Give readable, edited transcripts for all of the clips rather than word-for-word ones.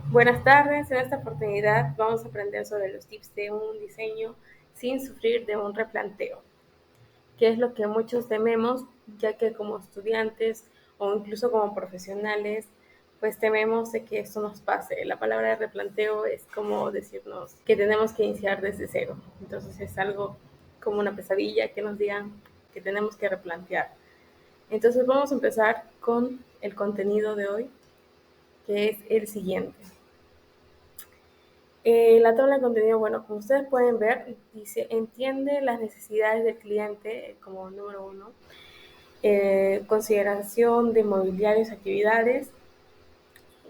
Buenas tardes, en esta oportunidad vamos a aprender sobre los tips de un diseño sin sufrir de un replanteo, que es lo que muchos tememos, ya que como estudiantes o incluso como profesionales, pues tememos de que esto nos pase. La palabra de replanteo es como decirnos que tenemos que iniciar desde cero, entonces es algo como una pesadilla que nos digan que tenemos que replantear. Entonces vamos a empezar con el contenido de hoy, que es el siguiente. La tabla de contenido, bueno, como ustedes pueden ver, dice, entiende las necesidades del cliente como número uno, consideración de mobiliarios, actividades,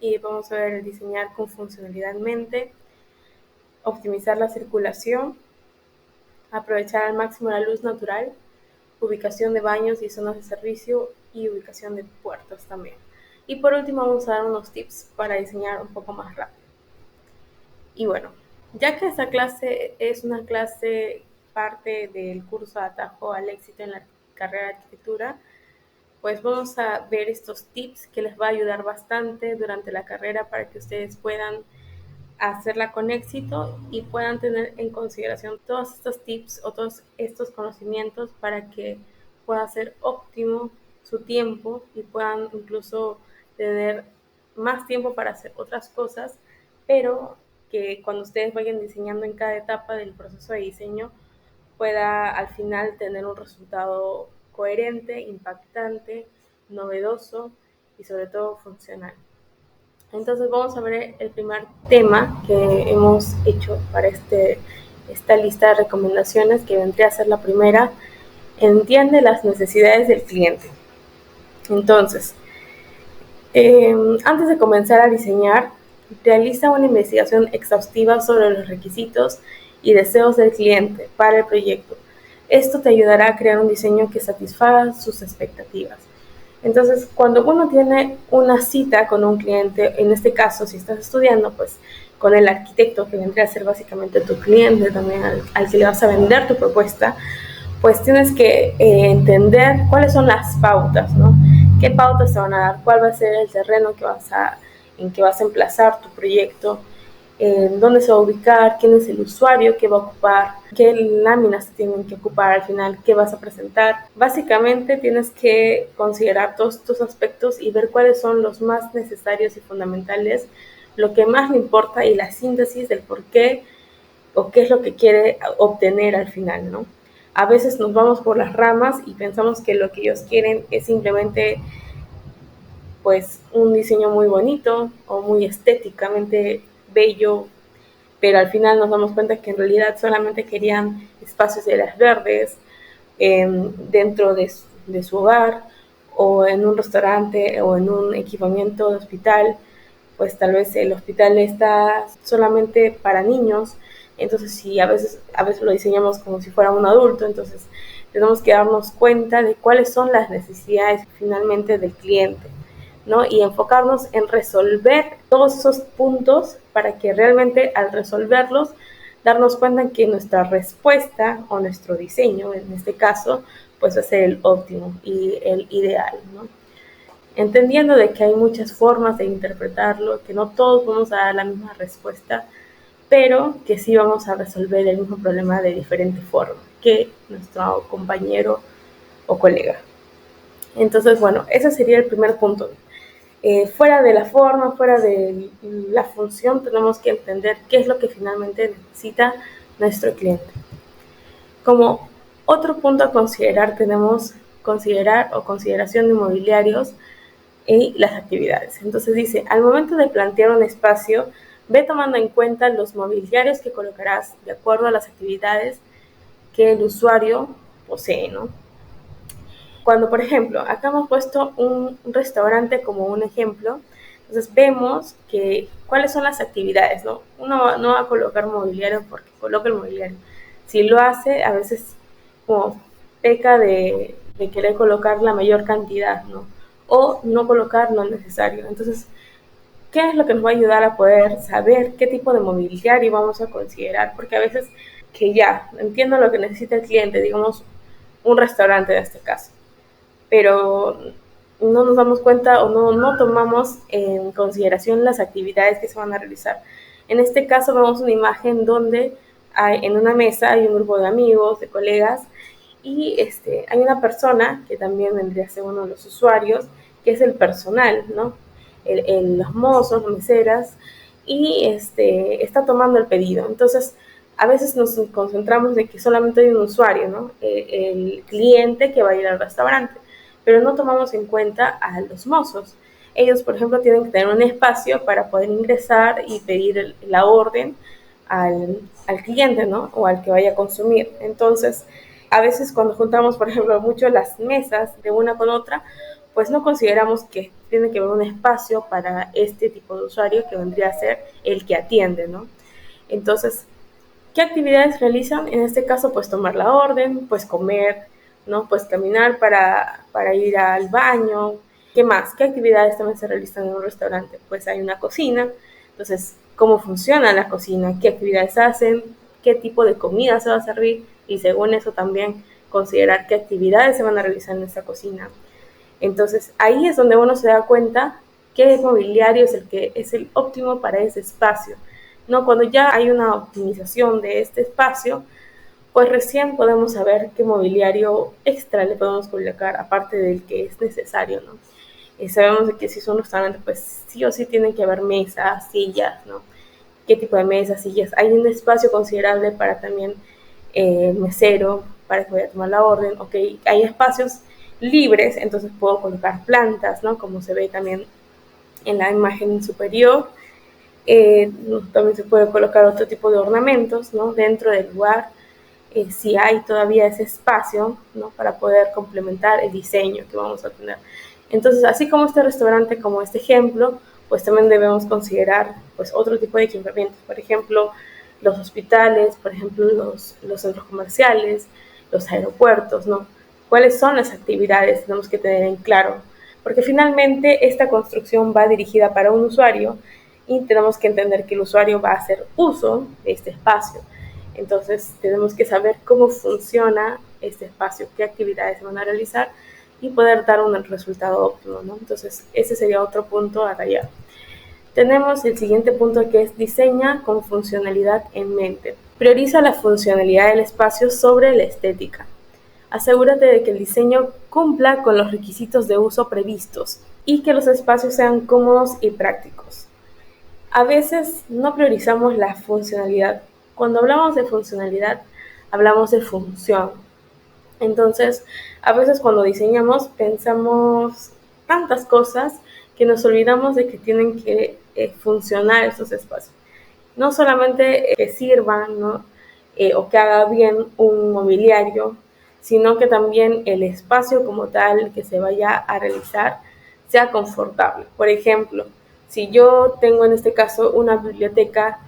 y vamos a ver diseñar con funcionalidad en mente, optimizar la circulación, aprovechar al máximo la luz natural, ubicación de baños y zonas de servicio y ubicación de puertas también. Y por último vamos a dar unos tips para diseñar un poco más rápido. Y bueno, ya que esta clase es una clase parte del curso Atajo al éxito en la carrera de arquitectura, pues vamos a ver estos tips que les va a ayudar bastante durante la carrera para que ustedes puedan hacerla con éxito y puedan tener en consideración todos estos tips o todos estos conocimientos para que pueda ser óptimo su tiempo y puedan incluso tener más tiempo para hacer otras cosas, pero que cuando ustedes vayan diseñando en cada etapa del proceso de diseño pueda al final tener un resultado coherente, impactante, novedoso y sobre todo funcional. Entonces vamos a ver el primer tema que hemos hecho para esta lista de recomendaciones, que vendría a ser la primera: entiende las necesidades del cliente. Entonces, antes de comenzar a diseñar, realiza una investigación exhaustiva sobre los requisitos y deseos del cliente para el proyecto. Esto te ayudará a crear un diseño que satisfaga sus expectativas. Entonces, cuando uno tiene una cita con un cliente, en este caso, si estás estudiando, pues con el arquitecto, que vendría a ser básicamente tu cliente, también al que le vas a vender tu propuesta, pues tienes que entender cuáles son las pautas, ¿no? ¿Qué pautas te van a dar? ¿Cuál va a ser el terreno en que vas a emplazar tu proyecto? ¿Dónde se va a ubicar? ¿Quién es el usuario que va a ocupar? ¿Qué láminas tienen que ocupar al final? ¿Qué vas a presentar? Básicamente tienes que considerar todos estos aspectos y ver cuáles son los más necesarios y fundamentales, lo que más le importa y la síntesis del por qué o qué es lo que quiere obtener al final, ¿no? A veces nos vamos por las ramas y pensamos que lo que ellos quieren es simplemente pues un diseño muy bonito o muy estéticamente bello, pero al final nos damos cuenta que en realidad solamente querían espacios de áreas verdes dentro de su hogar o en un restaurante o en un equipamiento de hospital. Pues tal vez el hospital está solamente para niños, entonces si a veces lo diseñamos como si fuera un adulto, entonces tenemos que darnos cuenta de cuáles son las necesidades finalmente del cliente, ¿no? Y enfocarnos en resolver todos esos puntos para que realmente al resolverlos darnos cuenta que nuestra respuesta o nuestro diseño, en este caso, pues va a ser el óptimo y el ideal, ¿no? Entendiendo de que hay muchas formas de interpretarlo, que no todos vamos a dar la misma respuesta, pero que sí vamos a resolver el mismo problema de diferente forma que nuestro compañero o colega. Entonces, bueno, ese sería el primer punto. Fuera de la forma, fuera de la función, tenemos que entender qué es lo que finalmente necesita nuestro cliente. Como otro punto a considerar, tenemos considerar o consideración de mobiliarios y las actividades. Entonces dice, al momento de plantear un espacio, ve tomando en cuenta los mobiliarios que colocarás de acuerdo a las actividades que el usuario posee, ¿no? Cuando, por ejemplo, acá hemos puesto un restaurante como un ejemplo, entonces vemos que cuáles son las actividades, ¿no? Uno no va a colocar mobiliario porque coloca el mobiliario. Si lo hace, a veces como peca de querer colocar la mayor cantidad, ¿no? O no colocar lo necesario. Entonces, ¿qué es lo que nos va a ayudar a poder saber qué tipo de mobiliario vamos a considerar? Porque a veces que ya entiendo lo que necesita el cliente, digamos un restaurante en este caso, pero no nos damos cuenta o no tomamos en consideración las actividades que se van a realizar. En este caso vemos una imagen donde en una mesa hay un grupo de amigos, de colegas, y hay una persona que también vendría a ser uno de los usuarios, que es el personal, ¿no? Los mozos, las meseras, y está tomando el pedido. Entonces, a veces nos concentramos de que solamente hay un usuario, ¿no? El cliente que va a ir al restaurante, pero no tomamos en cuenta a los mozos. Ellos, por ejemplo, tienen que tener un espacio para poder ingresar y pedir la orden al cliente, ¿no? O al que vaya a consumir. Entonces, a veces cuando juntamos, por ejemplo, mucho las mesas de una con otra, pues no consideramos que tiene que haber un espacio para este tipo de usuario que vendría a ser el que atiende, ¿no? Entonces, ¿qué actividades realizan? En este caso, pues tomar la orden, pues comer, ¿no? Pues caminar para ir al baño. ¿Qué más? ¿Qué actividades también se realizan en un restaurante? Pues hay una cocina, entonces, ¿cómo funciona la cocina? ¿Qué actividades hacen? ¿Qué tipo de comida se va a servir? Y según eso también considerar qué actividades se van a realizar en esa cocina. Entonces, ahí es donde uno se da cuenta qué mobiliario es el que es el óptimo para ese espacio. No, cuando ya hay una optimización de este espacio, pues recién podemos saber qué mobiliario extra le podemos colocar, aparte del que es necesario, ¿no? Sabemos que si es un restaurante, pues sí o sí tienen que haber mesas, sillas, ¿no? ¿Qué tipo de mesas, sillas? Hay un espacio considerable para también mesero, para que vaya a tomar la orden, ok, hay espacios libres, entonces puedo colocar plantas, ¿no? Como se ve también en la imagen superior. También se puede colocar otro tipo de ornamentos, ¿no? Dentro del lugar, si hay todavía ese espacio, ¿no? Para poder complementar el diseño que vamos a tener. Entonces, así como este restaurante, como este ejemplo, pues también debemos considerar pues otro tipo de equipamientos, por ejemplo, los hospitales, por ejemplo, los centros comerciales, los aeropuertos, ¿no? ¿Cuáles son las actividades? Tenemos que tener en claro, porque finalmente esta construcción va dirigida para un usuario y tenemos que entender que el usuario va a hacer uso de este espacio. Entonces tenemos que saber cómo funciona este espacio, qué actividades se van a realizar y poder dar un resultado óptimo, ¿no? Entonces ese sería otro punto a rayar. Tenemos el siguiente punto, que es diseña con funcionalidad en mente. Prioriza la funcionalidad del espacio sobre la estética. Asegúrate de que el diseño cumpla con los requisitos de uso previstos y que los espacios sean cómodos y prácticos. A veces no priorizamos la funcionalidad. Cuando hablamos de funcionalidad, hablamos de función. Entonces, a veces cuando diseñamos pensamos tantas cosas que nos olvidamos de que tienen que funcionar estos espacios. No solamente que sirvan, ¿no? O que haga bien un mobiliario, sino que también el espacio como tal que se vaya a realizar sea confortable. Por ejemplo, si yo tengo en este caso una biblioteca,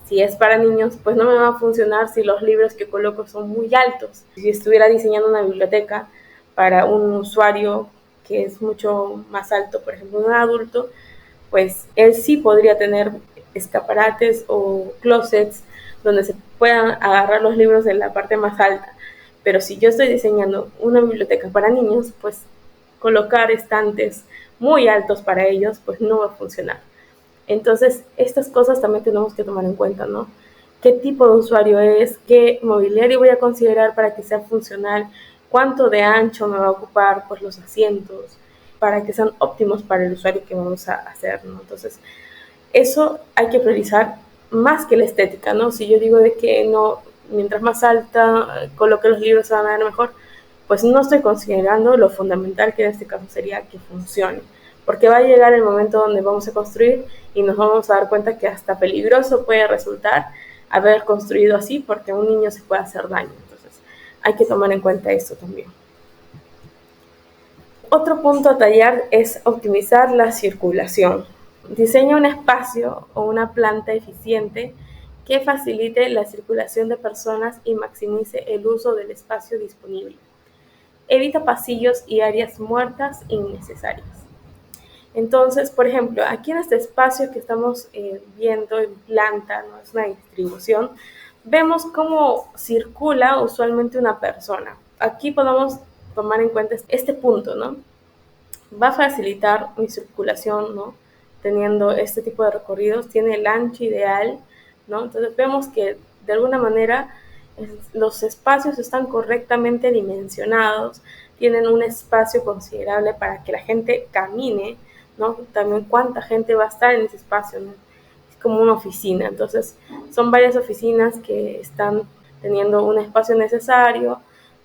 si es para niños, pues no me va a funcionar si los libros que coloco son muy altos. Si estuviera diseñando una biblioteca para un usuario que es mucho más alto, por ejemplo, un adulto, pues él sí podría tener escaparates o closets donde se puedan agarrar los libros en la parte más alta. Pero si yo estoy diseñando una biblioteca para niños, pues colocar estantes muy altos para ellos, pues no va a funcionar. Entonces, estas cosas también tenemos que tomar en cuenta, ¿no? ¿Qué tipo de usuario es? ¿Qué mobiliario voy a considerar para que sea funcional? ¿Cuánto de ancho me va a ocupar pues, los asientos? Para que sean óptimos para el usuario que vamos a hacer, ¿no? Entonces, eso hay que priorizar más que la estética, ¿no? Si yo digo de que no, mientras más alta coloque los libros se van a ver mejor, pues no estoy considerando lo fundamental que en este caso sería que funcione, porque va a llegar el momento donde vamos a construir y nos vamos a dar cuenta que hasta peligroso puede resultar haber construido así porque a un niño se puede hacer daño. Entonces, hay que tomar en cuenta esto también. Otro punto a tallar es optimizar la circulación. Diseña un espacio o una planta eficiente que facilite la circulación de personas y maximice el uso del espacio disponible. Evita pasillos y áreas muertas innecesarias. Entonces, por ejemplo, aquí en este espacio que estamos viendo en planta, no es una distribución, vemos cómo circula usualmente una persona. Aquí podemos tomar en cuenta este punto, ¿no? va a facilitar mi circulación, ¿no? Teniendo este tipo de recorridos, tiene el ancho ideal, ¿no? Entonces vemos que de alguna manera los espacios están correctamente dimensionados, tienen un espacio considerable para que la gente camine, ¿no? También cuánta gente va a estar en ese espacio, ¿no? Es como una oficina, entonces son varias oficinas que están teniendo un espacio necesario,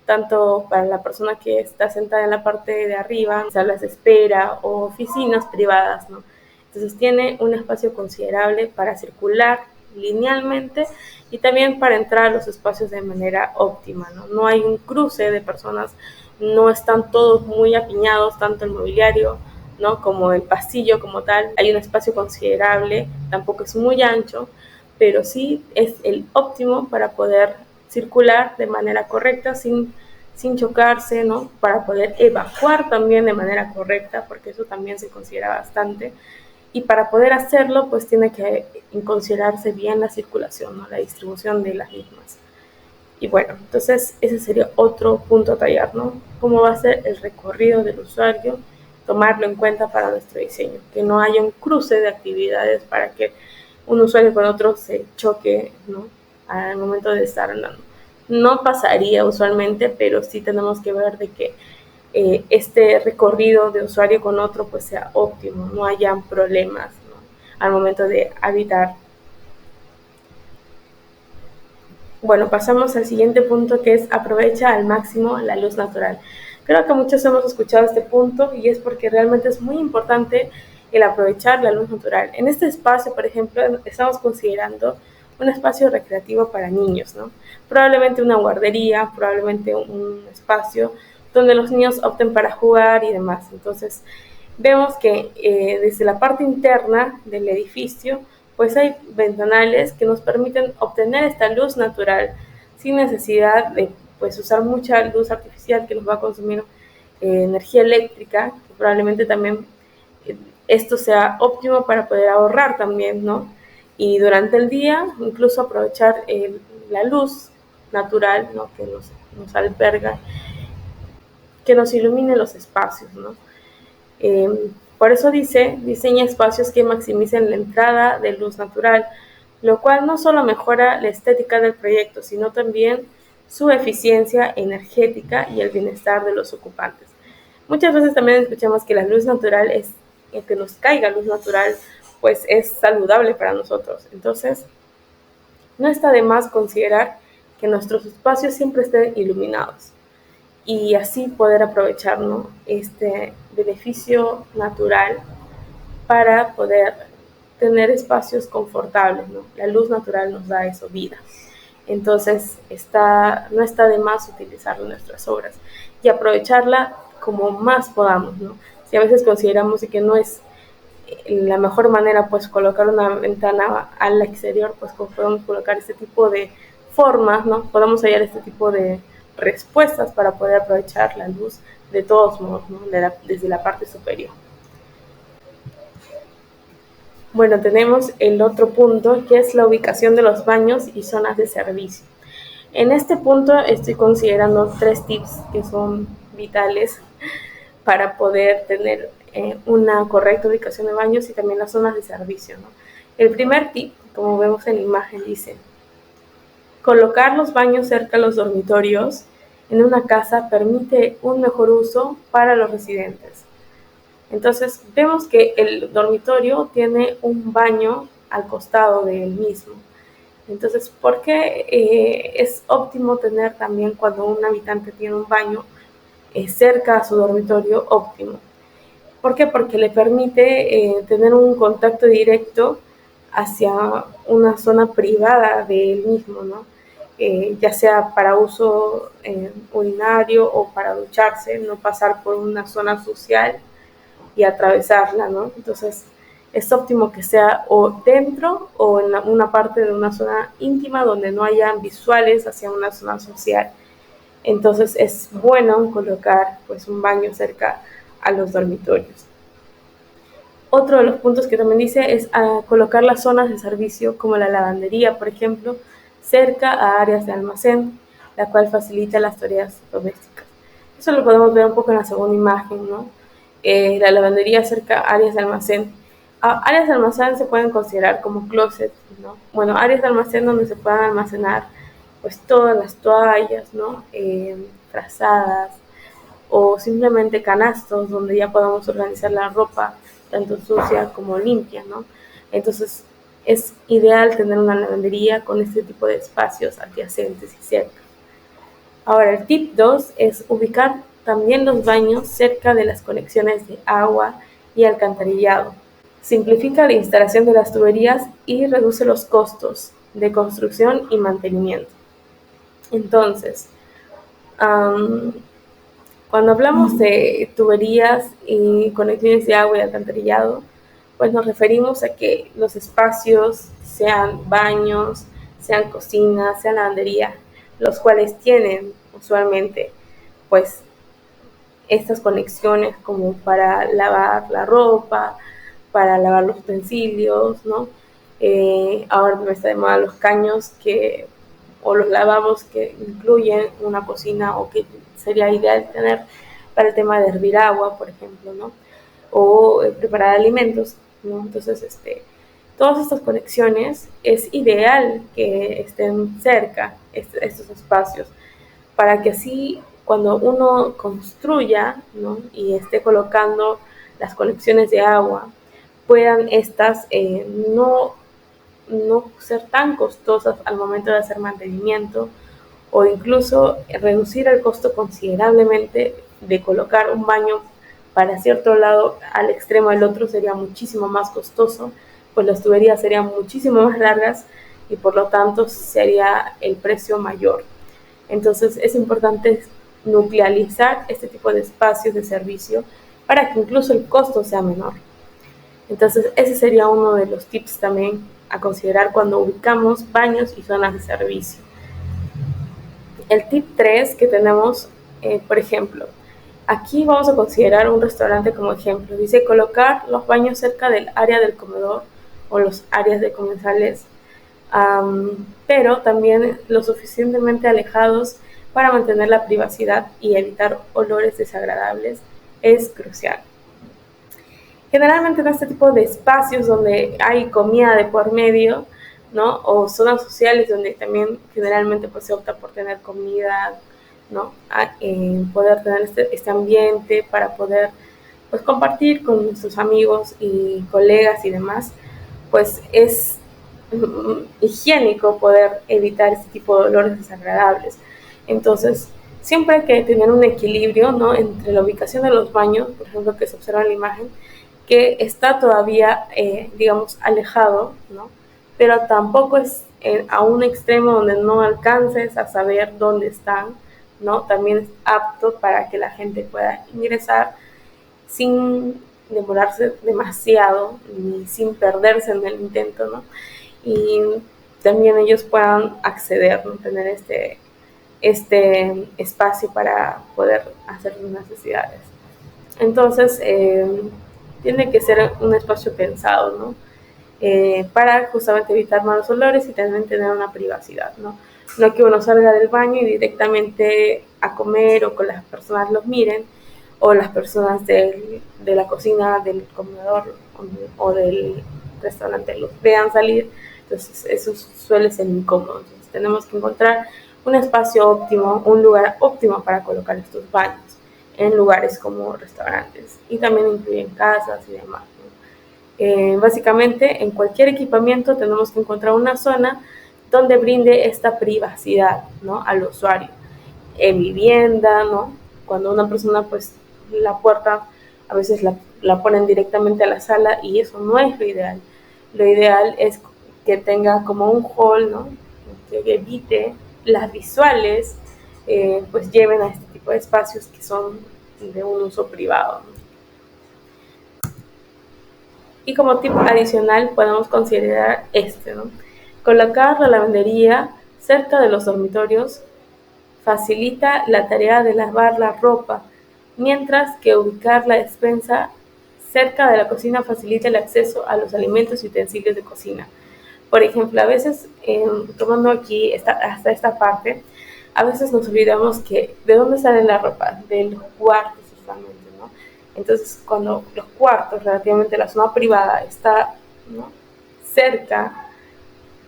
tanto para la persona que está sentada en la parte de arriba, salas de espera o oficinas privadas, ¿no? Entonces tiene un espacio considerable para circular linealmente y también para entrar a los espacios de manera óptima, ¿no? No hay un cruce de personas, no están todos muy apiñados, tanto el mobiliario, ¿no? Como el pasillo como tal. Hay un espacio considerable, tampoco es muy ancho, pero sí es el óptimo para poder circular de manera correcta sin chocarse, ¿no? Para poder evacuar también de manera correcta, porque eso también se considera bastante. Y para poder hacerlo, pues tiene que considerarse bien la circulación, ¿no? La distribución de las mismas. Y bueno, entonces ese sería otro punto a tallar, ¿no? Cómo va a ser el recorrido del usuario, tomarlo en cuenta para nuestro diseño, que no haya un cruce de actividades para que un usuario con otro se choque, ¿no? Al momento de estar andando. No pasaría usualmente, pero sí tenemos que ver de que este recorrido de usuario con otro pues sea óptimo, no haya problemas, ¿no? Al momento de habitar. Bueno, pasamos al siguiente punto, que es aprovecha al máximo la luz natural. Creo que muchos hemos escuchado este punto y es porque realmente es muy importante el aprovechar la luz natural. En este espacio, por ejemplo, estamos considerando un espacio recreativo para niños, ¿no? Probablemente una guardería, probablemente un espacio donde los niños opten para jugar y demás. Entonces, vemos que desde la parte interna del edificio pues hay ventanales que nos permiten obtener esta luz natural sin necesidad de pues usar mucha luz artificial que nos va a consumir energía eléctrica, que probablemente también esto sea óptimo para poder ahorrar también, ¿no? Y durante el día incluso aprovechar la luz natural, ¿no? Que nos alberga, que nos ilumine los espacios, ¿no? Por eso diseña espacios que maximicen la entrada de luz natural, lo cual no solo mejora la estética del proyecto, sino también su eficiencia energética y el bienestar de los ocupantes. Muchas veces también escuchamos que la luz natural que nos caiga luz natural, pues es saludable para nosotros. Entonces, no está de más considerar que nuestros espacios siempre estén iluminados y así poder aprovechar, ¿no? Este beneficio natural para poder tener espacios confortables, ¿no? La luz natural nos da eso, vida. Entonces, no está de más utilizarlo en nuestras obras y aprovecharla como más podamos, ¿no? Si a veces consideramos que no es la mejor manera, pues colocar una ventana al exterior, pues podemos colocar este tipo de formas, ¿no? Podemos hallar este tipo de respuestas para poder aprovechar la luz de todos modos, ¿no? Desde la parte superior. Bueno, tenemos el otro punto, que es la ubicación de los baños y zonas de servicio. En este punto estoy considerando 3 tips que son vitales para poder tener una correcta ubicación de baños y también las zonas de servicio, ¿no? El primer tip, como vemos en la imagen, dice: colocar los baños cerca de los dormitorios en una casa permite un mejor uso para los residentes. Entonces vemos que el dormitorio tiene un baño al costado del mismo. Entonces, ¿por qué es óptimo tener también cuando un habitante tiene un baño cerca a su dormitorio óptimo? ¿Por qué? Porque le permite tener un contacto directo hacia una zona privada del mismo, ¿no? Ya sea para uso urinario o para ducharse, no pasar por una zona social y atravesarla, ¿no? Entonces, es óptimo que sea o dentro o en una parte de una zona íntima donde no haya visuales hacia una zona social. Entonces, es bueno colocar pues un baño cerca a los dormitorios. Otro de los puntos que también dice es colocar las zonas de servicio como la lavandería, por ejemplo, cerca a áreas de almacén, la cual facilita las tareas domésticas. Eso lo podemos ver un poco en la segunda imagen, ¿no? la lavandería cerca a áreas de almacén. Áreas de almacén se pueden considerar como closets, ¿no? Bueno, áreas de almacén donde se puedan almacenar pues todas las toallas, ¿no? Frazadas, o simplemente canastos donde ya podamos organizar la ropa, tanto sucia como limpia, ¿no? Entonces es ideal tener una lavandería con este tipo de espacios adyacentes y cerca. Ahora, el tip 2 es ubicar también los baños cerca de las conexiones de agua y alcantarillado. Simplifica la instalación de las tuberías y reduce los costos de construcción y mantenimiento. Entonces, cuando hablamos de tuberías y conexiones de agua y alcantarillado, pues nos referimos a que los espacios, sean baños, sean cocinas, sean lavandería, los cuales tienen usualmente pues estas conexiones como para lavar la ropa, para lavar los utensilios, ¿no? Ahora me está de moda los caños o los lavabos que incluyen una cocina o que sería ideal tener para el tema de hervir agua, por ejemplo, ¿no? O preparar alimentos, ¿no? Entonces, todas estas conexiones es ideal que estén cerca estos espacios para que así cuando uno construya, ¿no? Y esté colocando las conexiones de agua, puedan estas no ser tan costosas al momento de hacer mantenimiento o incluso reducir el costo considerablemente de colocar un baño para cierto lado al extremo del otro sería muchísimo más costoso, pues las tuberías serían muchísimo más largas y por lo tanto sería el precio mayor. Entonces es importante nuclearizar este tipo de espacios de servicio para que incluso el costo sea menor. Entonces ese sería uno de los tips también a considerar cuando ubicamos baños y zonas de servicio. El tip 3 que tenemos, por ejemplo, aquí vamos a considerar un restaurante como ejemplo. Dice colocar los baños cerca del área del comedor o los áreas de comensales, pero también lo suficientemente alejados para mantener la privacidad y evitar olores desagradables es crucial. Generalmente en este tipo de espacios donde hay comida de por medio, ¿no? O zonas sociales donde también generalmente pues se opta por tener comida, ¿no? Poder tener este ambiente para poder pues compartir con nuestros amigos y colegas y demás, pues es higiénico poder evitar este tipo de olores desagradables. Entonces, siempre hay que tener un equilibrio, ¿no? Entre la ubicación de los baños, por ejemplo, que se observa en la imagen, que está todavía, digamos, alejado, ¿no? Pero tampoco es a un extremo donde no alcances a saber dónde están, ¿no? También es apto para que la gente pueda ingresar sin demorarse demasiado ni sin perderse en el intento, ¿no? Y también ellos puedan acceder, ¿no? Tener este espacio para poder hacer sus necesidades. Entonces, tiene que ser un espacio pensado, ¿no? Para justamente evitar malos olores y también tener una privacidad, ¿no? No que uno salga del baño y directamente a comer o con las personas los miren o las personas de la cocina, del comedor o del restaurante los vean salir. Entonces eso suele ser incómodo. Entonces tenemos que encontrar un espacio óptimo, un lugar óptimo para colocar estos baños en lugares como restaurantes y también incluyen casas y demás, ¿no? Básicamente en cualquier equipamiento tenemos que encontrar una zona donde brinde esta privacidad, ¿no? Al usuario. En vivienda, ¿no? Cuando una persona pues la puerta a veces la ponen directamente a la sala y eso no es lo ideal. Lo ideal es que tenga como un hall, ¿no? Que evite las visuales, pues lleven a este tipo de espacios que son de un uso privado, ¿no? Y como tip adicional podemos considerar ¿no? Colocar la lavandería cerca de los dormitorios facilita la tarea de lavar la ropa, mientras que ubicar la despensa cerca de la cocina facilita el acceso a los alimentos y utensilios de cocina. Por ejemplo, a veces, tomando aquí hasta esta parte, a veces nos olvidamos que de dónde sale la ropa, del cuarto usualmente, ¿no? Entonces, cuando los cuartos, relativamente la zona privada, está, ¿no?, cerca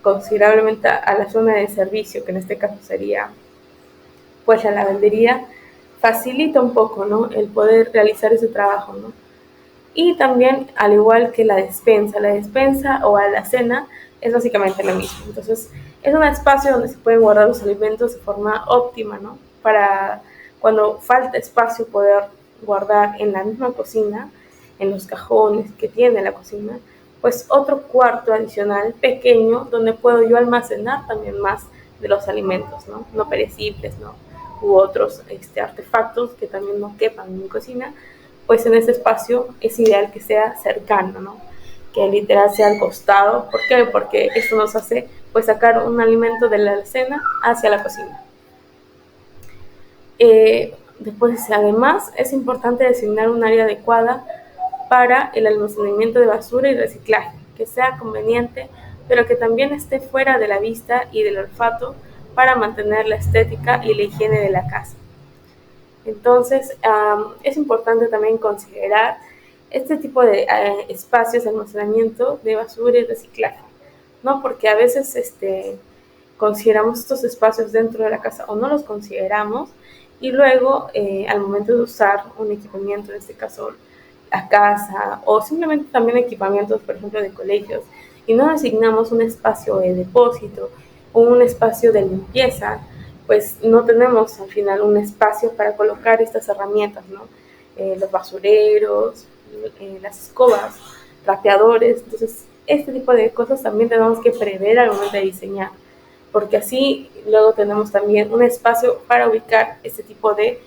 considerablemente a la zona de servicio, que en este caso sería pues la lavandería, facilita un poco, ¿no?, el poder realizar ese trabajo, ¿no? Y también, al igual que la despensa o alacena es básicamente lo mismo. Entonces, es un espacio donde se pueden guardar los alimentos de forma óptima, ¿no? Para cuando falta espacio poder guardar en la misma cocina, en los cajones que tiene la cocina, pues otro cuarto adicional pequeño donde puedo yo almacenar también más de los alimentos, ¿no? No perecibles, ¿no? U otros artefactos que también no quepan en mi cocina, pues en ese espacio es ideal que sea cercano, ¿no? Que literal sea al costado. ¿Por qué? Porque esto nos hace pues sacar un alimento de la alacena hacia la cocina. Después, además, es importante designar un área adecuada para el almacenamiento de basura y reciclaje, que sea conveniente, pero que también esté fuera de la vista y del olfato para mantener la estética y la higiene de la casa. Entonces, es importante también considerar este tipo de espacios de almacenamiento de basura y reciclaje, ¿no? Porque a veces consideramos estos espacios dentro de la casa o no los consideramos y luego al momento de usar un equipamiento, en este caso la casa o simplemente también equipamientos, por ejemplo, de colegios, y no asignamos un espacio de depósito o un espacio de limpieza, pues no tenemos al final un espacio para colocar estas herramientas, ¿no? Los basureros, las escobas, trapeadores. Entonces, este tipo de cosas también tenemos que prever al momento de diseñar, porque así luego tenemos también un espacio para ubicar este tipo de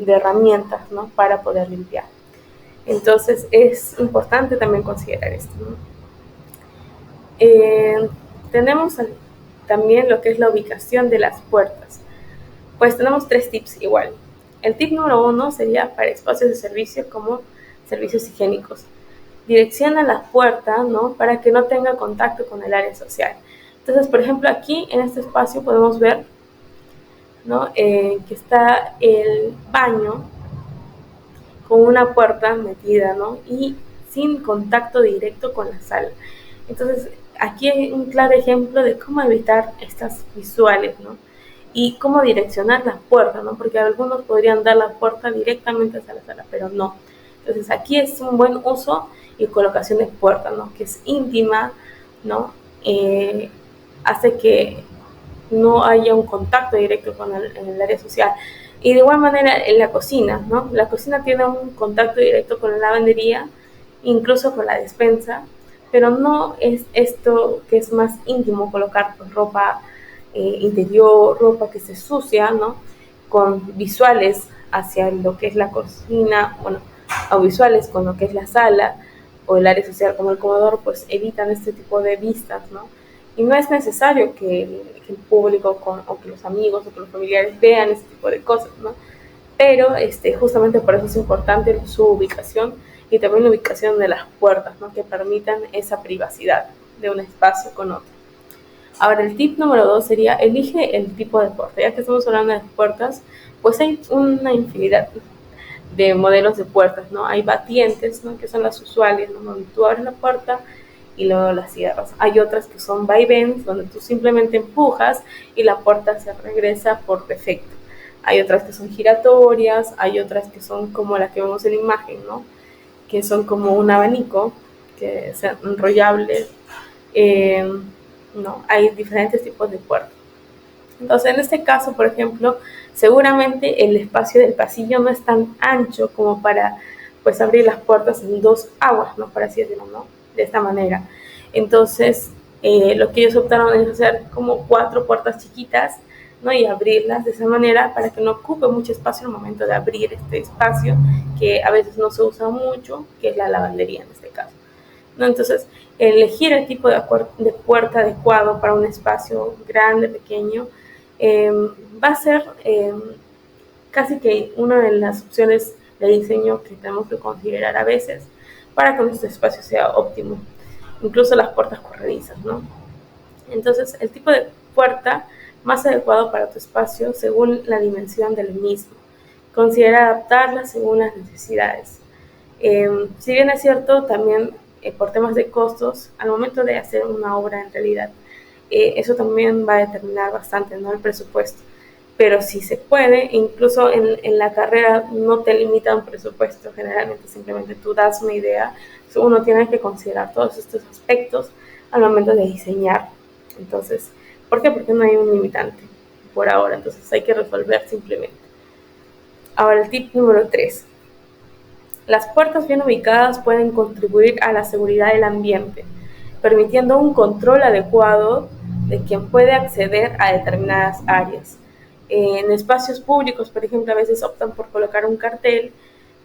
herramientas, ¿no?, para poder limpiar. Entonces, es importante también considerar esto, ¿no? Tenemos también lo que es la ubicación de las puertas. Pues tenemos 3 tips igual. El tip número 1 sería para espacios de servicio como servicios higiénicos. Direcciona la puerta, ¿no?, para que no tenga contacto con el área social. Entonces, por ejemplo, aquí en este espacio podemos ver, ¿no?, que está el baño con una puerta metida, ¿no?, y sin contacto directo con la sala. Entonces, aquí hay un claro ejemplo de cómo evitar estas visuales, ¿no?, y cómo direccionar la puerta, ¿no?, porque algunos podrían dar la puerta directamente hacia la sala, pero no. Entonces, aquí es un buen uso y colocación de puerta, ¿no?, que es íntima, ¿no?, hace que no haya un contacto directo con el área social. Y de igual manera en la cocina, ¿no? La cocina tiene un contacto directo con la lavandería, incluso con la despensa, pero no es esto que es más íntimo, colocar pues, ropa interior, ropa que se sucia, ¿no?, con visuales hacia lo que es la cocina, bueno, o visuales con lo que es la sala o el área social como el comedor, pues evitan este tipo de vistas, ¿no? Y no es necesario que el público o que los amigos o que los familiares vean este tipo de cosas, ¿no? Pero justamente por eso es importante su ubicación y también la ubicación de las puertas, ¿no?, que permitan esa privacidad de un espacio con otro. Ahora, el tip número 2 sería, elige el tipo de puerta. Ya que estamos hablando de puertas, pues hay una infinidad de modelos de puertas, ¿no? Hay batientes, ¿no?, que son las usuales, ¿no?, donde tú abres la puerta y luego las cierras. Hay otras que son vaivén, donde tú simplemente empujas y la puerta se regresa por defecto. Hay otras que son giratorias, hay otras que son como la que vemos en la imagen, ¿no?, que son como un abanico, que es enrollable, ¿no? Hay diferentes tipos de puertas. Entonces, en este caso, por ejemplo, seguramente el espacio del pasillo no es tan ancho como para pues abrir las puertas en 2 aguas, ¿no?, por así decirlo, ¿no?, de esta manera. Entonces, lo que ellos optaron es hacer como 4 puertas chiquitas, ¿no?, y abrirlas de esa manera para que no ocupe mucho espacio al momento de abrir este espacio que a veces no se usa mucho, que es la lavandería en este caso, ¿no? Entonces, elegir el tipo de puerta adecuado para un espacio grande, pequeño, va a ser casi que una de las opciones de diseño que tenemos que considerar a veces para que nuestro espacio sea óptimo, incluso las puertas corredizas, ¿no? Entonces, el tipo de puerta más adecuado para tu espacio según la dimensión del mismo, Considera adaptarlas según las necesidades. Si bien es cierto, también por temas de costos, al momento de hacer una obra en realidad, eso también va a determinar bastante, ¿no?, el presupuesto. Pero si se puede, incluso en la carrera no te limita un presupuesto, generalmente simplemente tú das una idea, uno tiene que considerar todos estos aspectos al momento de diseñar. Entonces, ¿por qué? Porque no hay un limitante por ahora, entonces hay que resolver simplemente. Ahora el tip número 3. Las puertas bien ubicadas pueden contribuir a la seguridad del ambiente, permitiendo un control adecuado de quien puede acceder a determinadas áreas. En espacios públicos, por ejemplo, a veces optan por colocar un cartel,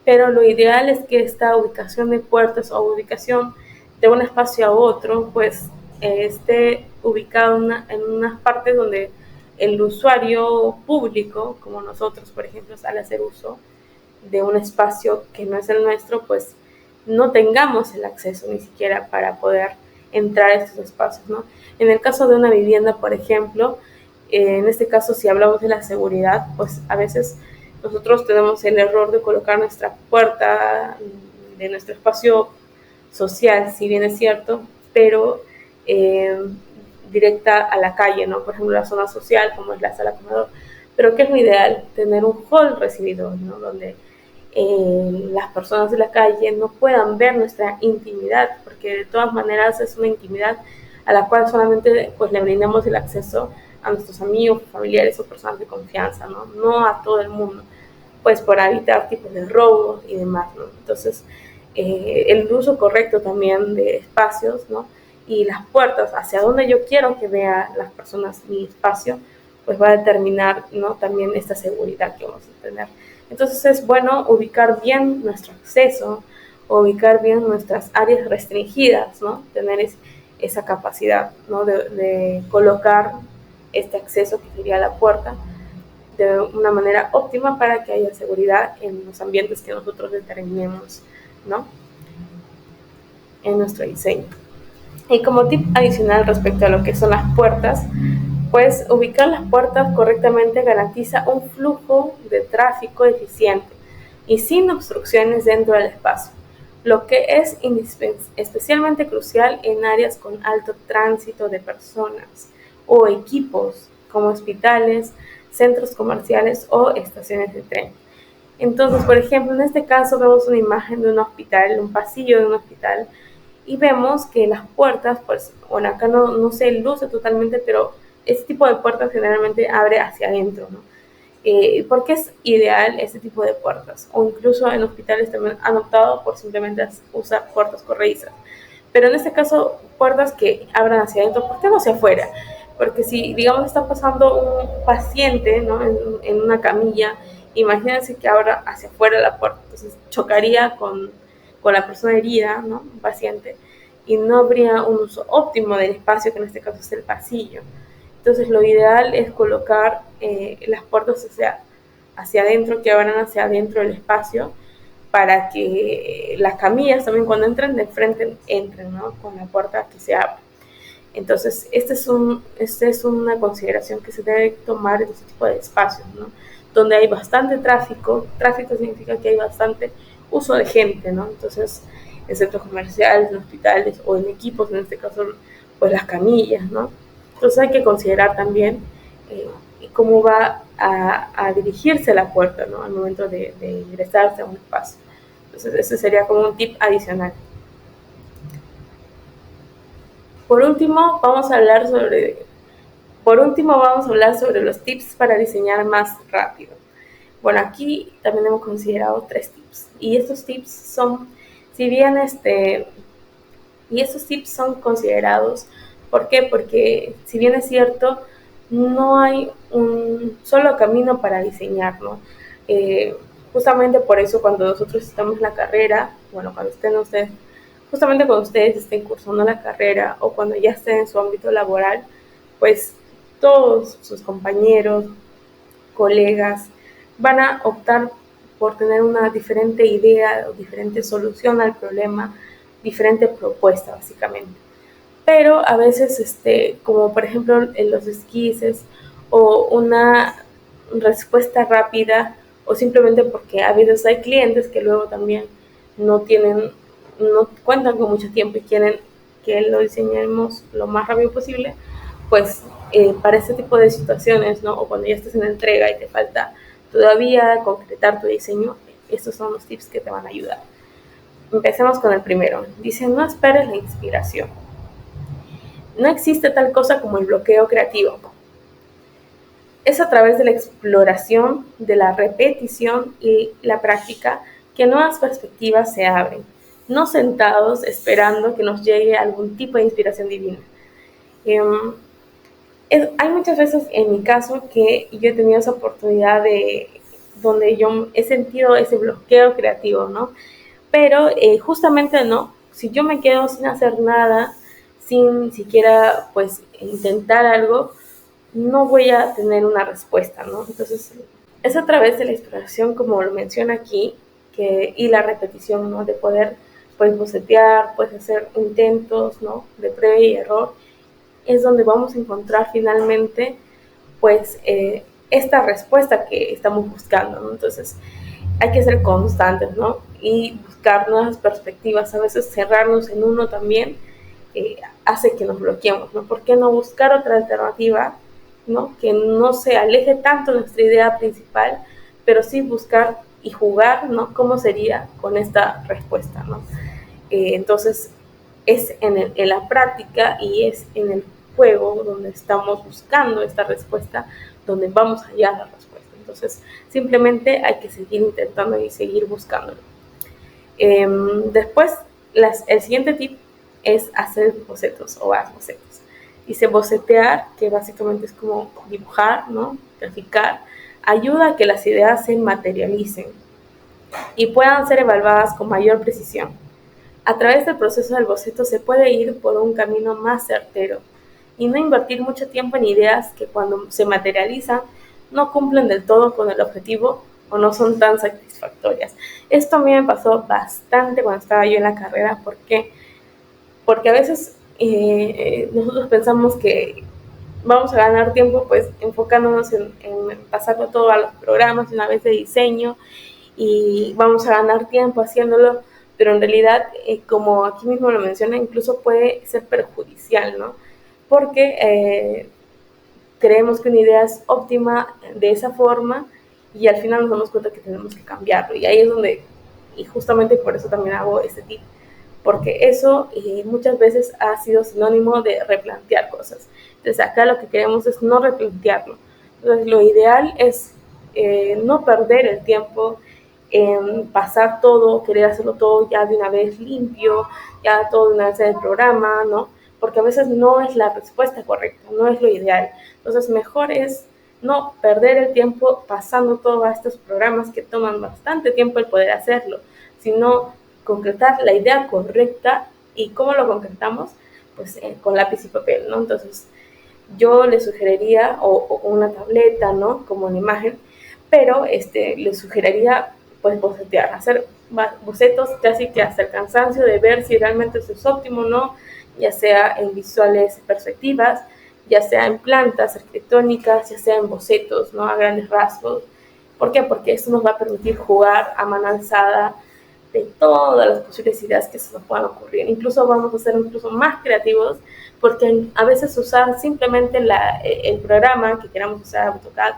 pero lo ideal es que esta ubicación de puertas o ubicación de un espacio a otro, pues esté ubicado en unas partes donde el usuario público, como nosotros, por ejemplo, al hacer uso de un espacio que no es el nuestro, pues no tengamos el acceso ni siquiera para poder entrar a estos espacios, ¿no? En el caso de una vivienda, por ejemplo, en este caso, si hablamos de la seguridad, pues a veces nosotros tenemos el error de colocar nuestra puerta de nuestro espacio social, si bien es cierto, pero directa a la calle, ¿no? Por ejemplo, la zona social, como es la sala comedor. Pero ¿qué es lo ideal? Tener un hall recibidor, ¿no?, donde las personas de la calle no puedan ver nuestra intimidad, porque de todas maneras es una intimidad a la cual solamente pues le brindamos el acceso a nuestros amigos, familiares o personas de confianza, no a todo el mundo, pues para evitar tipos de robos y demás, ¿no? Entonces, el uso correcto también de espacios, ¿no?, y las puertas hacia donde yo quiero que vean las personas mi espacio, pues va a determinar, ¿no?, también esta seguridad que vamos a tener. Entonces es bueno ubicar bien nuestro acceso, ubicar bien nuestras áreas restringidas, ¿no?, tener esa capacidad, ¿no?, de colocar este acceso que sería la puerta de una manera óptima para que haya seguridad en los ambientes que nosotros determinemos, ¿no?, en nuestro diseño. Y como tip adicional respecto a lo que son las puertas, pues ubicar las puertas correctamente garantiza un flujo de tráfico eficiente y sin obstrucciones dentro del espacio, lo que es especialmente crucial en áreas con alto tránsito de personas o equipos como hospitales, centros comerciales o estaciones de tren. Entonces, por ejemplo, en este caso vemos una imagen de un hospital, un pasillo de un hospital, y vemos que las puertas, pues, bueno, acá no se luce totalmente, pero este tipo de puertas generalmente abre hacia adentro, ¿no? ¿Por qué es ideal este tipo de puertas? O incluso en hospitales también han optado por simplemente usar puertas corredizas. Pero en este caso, puertas que abran hacia adentro, ¿por qué no hacia afuera? Porque si, digamos, está pasando un paciente, ¿no?, en una camilla, imagínense que abra hacia afuera la puerta, entonces chocaría con la persona herida, ¿no?, un paciente, y no habría un uso óptimo del espacio, que en este caso es el pasillo. Entonces lo ideal es colocar las puertas hacia adentro, que abran hacia adentro del espacio, para que las camillas también cuando entren de frente entren, ¿no?, con la puerta que se abre. Entonces, esta es una consideración que se debe tomar en este tipo de espacios, ¿no?, donde hay bastante tráfico. Tráfico significa que hay bastante uso de gente, ¿no? Entonces, en centros comerciales, en hospitales o en equipos, en este caso, pues las camillas, ¿no? Entonces hay que considerar también cómo va a dirigirse la puerta, ¿no?, al momento de ingresarse a un espacio. Entonces, ese sería como un tip adicional. Por último, vamos a hablar sobre los tips para diseñar más rápido. Bueno, aquí también hemos considerado 3 tips. Y estos tips son, si bien y estos tips son considerados, ¿por qué? Porque si bien es cierto, no hay un solo camino para diseñar, ¿no? Justamente por eso cuando nosotros estamos en la carrera, bueno, cuando estén ustedes, justamente cuando ustedes estén cursando la carrera o cuando ya estén en su ámbito laboral, pues todos sus compañeros, colegas, van a optar por tener una diferente idea o diferente solución al problema, diferente propuesta básicamente. Pero a veces, como por ejemplo en los esquizes o una respuesta rápida o simplemente porque a veces hay clientes que luego también no cuentan con mucho tiempo y quieren que lo diseñemos lo más rápido posible, pues para este tipo de situaciones, ¿no? O cuando ya estés en la entrega y te falta todavía concretar tu diseño, estos son los tips que te van a ayudar. Empecemos con el primero. Dice, no esperes la inspiración. No existe tal cosa como el bloqueo creativo. Es a través de la exploración, de la repetición y la práctica que nuevas perspectivas se abren, no sentados esperando que nos llegue algún tipo de inspiración divina. Hay muchas veces en mi caso que yo he tenido esa oportunidad donde yo he sentido ese bloqueo creativo, ¿no? Pero justamente no, si yo me quedo sin hacer nada, sin siquiera pues intentar algo, no voy a tener una respuesta, ¿no? Entonces, es a través de la exploración, como lo menciona aquí, y la repetición, ¿no? De poder, pues, bocetear, pues, hacer intentos, ¿no? De prueba y error, es donde vamos a encontrar finalmente, pues, esta respuesta que estamos buscando, ¿no? Entonces, hay que ser constantes, ¿no? Y buscar nuevas perspectivas. A veces cerrarnos en uno también hace que nos bloqueemos, ¿no? ¿Por qué no buscar otra alternativa, ¿no? Que no se aleje tanto de nuestra idea principal, pero sí buscar y jugar, ¿no? ¿Cómo sería con esta respuesta, ¿no? Entonces, es en la práctica y es en el juego donde estamos buscando esta respuesta, donde vamos a hallar la respuesta. Entonces, simplemente hay que seguir intentando y seguir buscándolo. Después, el siguiente tip es hacer bocetos o haz bocetos. Dice bocetear, que básicamente es como dibujar, ¿no? Graficar, ayuda a que las ideas se materialicen y puedan ser evaluadas con mayor precisión. A través del proceso del boceto se puede ir por un camino más certero y no invertir mucho tiempo en ideas que cuando se materializan no cumplen del todo con el objetivo o no son tan satisfactorias. Esto a mí me pasó bastante cuando estaba yo en la carrera. ¿Por qué? Porque a veces nosotros pensamos que vamos a ganar tiempo pues enfocándonos en pasarlo todo a los programas una vez de diseño y vamos a ganar tiempo haciéndolo, pero en realidad, como aquí mismo lo menciona, incluso puede ser perjudicial, ¿no? Porque creemos que una idea es óptima de esa forma y al final nos damos cuenta que tenemos que cambiarlo. Y ahí es donde, y justamente por eso también hago este tip, porque eso muchas veces ha sido sinónimo de replantear cosas. Entonces acá lo que queremos es no replantearlo. Entonces lo ideal es no perder el tiempo en pasar todo, querer hacerlo todo ya de una vez limpio, ya todo de una vez en el programa, ¿no? Porque a veces no es la respuesta correcta, no es lo ideal. Entonces mejor es no perder el tiempo pasando todos estos programas que toman bastante tiempo el poder hacerlo, sino concretar la idea correcta. ¿Y cómo lo concretamos? Pues con lápiz y papel, ¿no? Entonces yo le sugeriría, o con una tableta, ¿no? Como una imagen, pero le sugeriría pues bocetear, hacer bocetos casi que hasta el cansancio de ver si realmente eso es óptimo o no, ya sea en visuales perspectivas, ya sea en plantas arquitectónicas, ya sea en bocetos, ¿no? A grandes rasgos. ¿Por qué? Porque esto nos va a permitir jugar a mano alzada de todas las posibles ideas que se nos puedan ocurrir. Incluso vamos a ser incluso más creativos porque a veces usar simplemente el programa que queramos usar, AutoCAD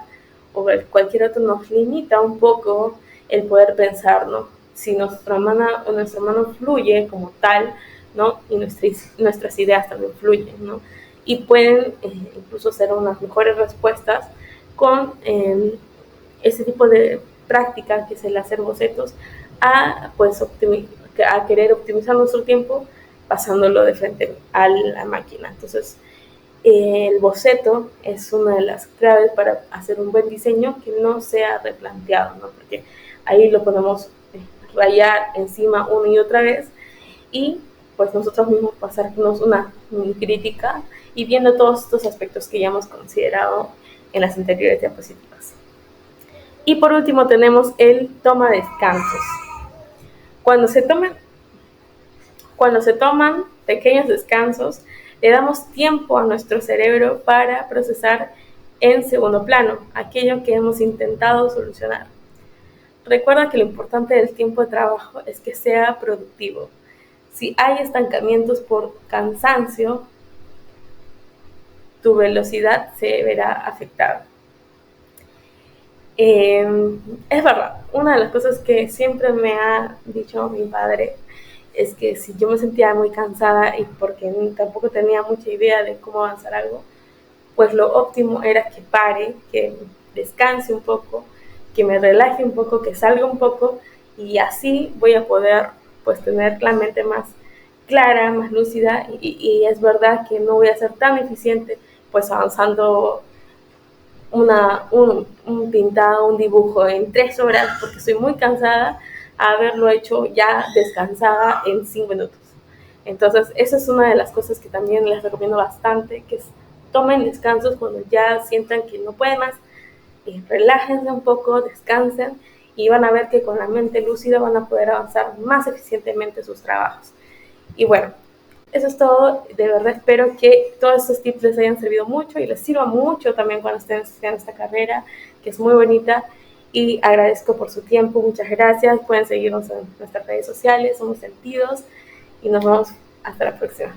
o cualquier otro, nos limita un poco el poder pensar, ¿no? Si nuestra mano fluye como tal, ¿no? Y nuestras ideas también fluyen, ¿no? Y pueden incluso ser unas mejores respuestas con ese tipo de práctica que es el hacer bocetos pues a querer optimizar nuestro tiempo pasándolo de frente a la máquina. Entonces el boceto es una de las claves para hacer un buen diseño que no sea replanteado, ¿no? Porque ahí lo podemos rayar encima una y otra vez y pues nosotros mismos pasarnos una crítica y viendo todos estos aspectos que ya hemos considerado en las anteriores diapositivas. Y por último tenemos el toma descansos. Cuando se toman pequeños descansos, le damos tiempo a nuestro cerebro para procesar en segundo plano aquello que hemos intentado solucionar. recuerda que lo importante del tiempo de trabajo es que sea productivo. Si hay estancamientos por cansancio, tu velocidad se verá afectada. Es verdad, una de las cosas que siempre me ha dicho mi padre es que si yo me sentía muy cansada y porque tampoco tenía mucha idea de cómo avanzar algo, pues lo óptimo era que pare, que descanse un poco, que me relaje un poco, que salga un poco, y así voy a poder pues tener la mente más clara, más lúcida, y es verdad que no voy a ser tan eficiente pues avanzando un pintado, un dibujo en 3 horas porque estoy muy cansada, a haberlo hecho ya descansada en 5 minutos. Entonces, esa es una de las cosas que también les recomiendo bastante, que es tomen descansos cuando ya sientan que no pueden más, relájense un poco, descansen y van a ver que con la mente lúcida van a poder avanzar más eficientemente sus trabajos. Y bueno, eso es todo. De verdad espero que todos estos tips les hayan servido mucho y les sirva mucho también cuando estén estudiando esta carrera, que es muy bonita. Y agradezco por su tiempo. Muchas gracias. Pueden seguirnos en nuestras redes sociales, Somos Sentidos. Y nos vemos hasta la próxima.